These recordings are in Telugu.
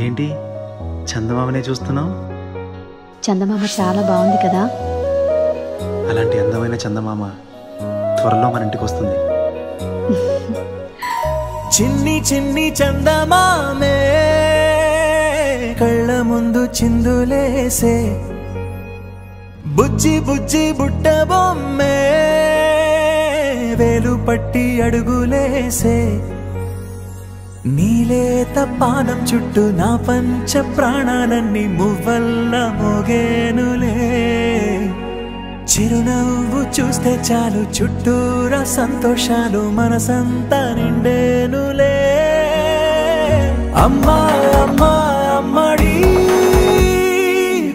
ఏంటి చందమామనే చూస్తున్నావు? చందమామ చాలా బాగుంది కదా. అలాంటి అందమైన చందమామ త్వరలో మన ఇంటికి వస్తుంది. చిన్ని చిన్ని చందమామే కళ్ళ ముందు చిందులేసే, బుజ్జి బుజ్జి బుట్ట బొమ్మే వేలు పట్టి అడుగులేసే, నీలేత పానం చుట్టూ నా పంచ ప్రాణాలన్నీ మువ్వల్ల మోగేనులే. చిరునవ్వు చూస్తే చాలు చుట్టూరా సంతోషాలు మనసంతా నిండేనులే. అమ్మా అమ్మా అమ్మడి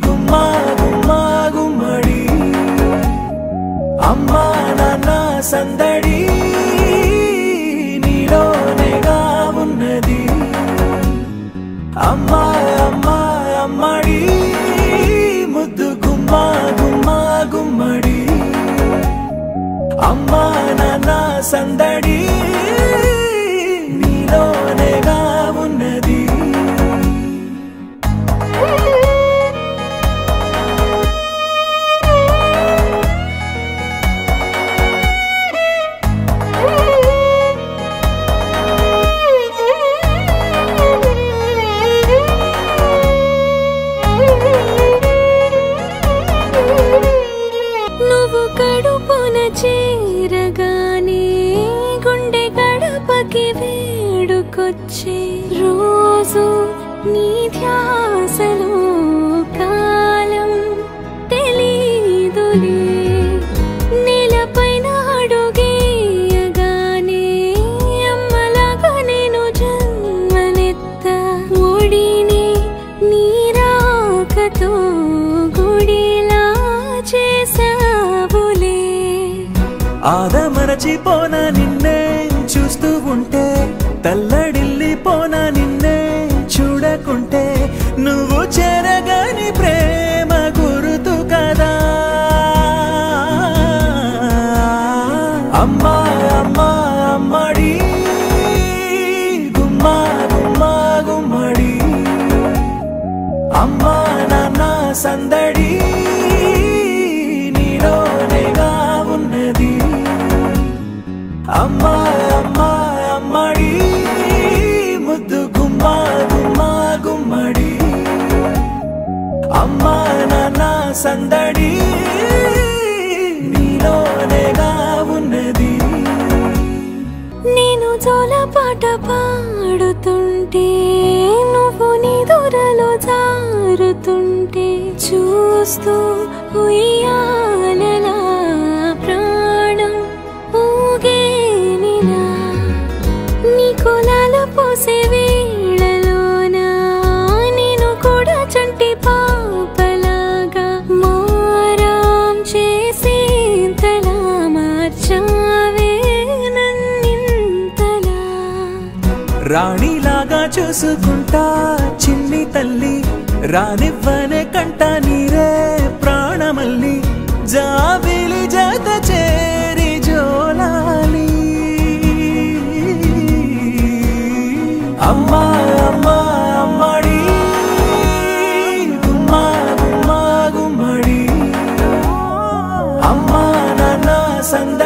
గుమ్మా గుమ్మా గుమ్మడి, అమ్మా నాన్న సందడి నీలోనేగా ఉన్నది. అమ్మా అమ్మా అమ్మడి ముద్దు గుమ్మా గుమ్మా గుమ్మడి, అమ్మా నాన్న సందడి నీలోనేగా ఉన్నది. నువ్వు కడుపున చేరగానే గుండె గడపకి వేడుకొచ్చే రోజు నీ ధ్యాసలో కాలం తెలీదులే. నేలపైన అడుగేయగానే అమ్మలాగా నేను జన్మనెత్త, ఒడిని నీ రాకతో గుడిలా చేసావులే. ఆదమరచిపోనా నిన్నే చూస్తూ ఉంటే, తల్లడిల్లిపోనా నిన్నే చూడకుంటే, నువ్వు చెరగని ప్రేమ గురుతు కదా. అమ్మా అమ్మా అమ్మడి గుమ్మా గుమ్మా గుమ్మడి, అమ్మా నాన్న సందడి నీలోనేగా ఉన్నది. అమ్మా అమ్మా అమ్మడి ముద్దు గుమ్మా గుమ్మా గుమ్మడి, అమ్మా నాన్న సందడి నీలోనేగా ఉన్నది. నేను జోలపాట పాడుతుంటే, నువ్వు నీ దూరలో జారుతుంటే, చూస్తూ ఉయ్యాలలా ప్రాణం ఊగేనిలా. నీ కులాల పోసే వేళలోనా నేను కూడా చంటి పాపలాగా మారాం చేసేంతలా మార్చావే నన్నింతలా. రాణిలాగా చూసుకుంటా చిన్ని తల్లి, రానివ్వనే కంట నీరే ప్రాణమల్లి, జాబిలి జత చేరి జోలాలి. అమ్మా అమ్మా అమ్మడి గుమ్మా గుమ్మా గుమ్మడి, అమ్మా నాన్న సంద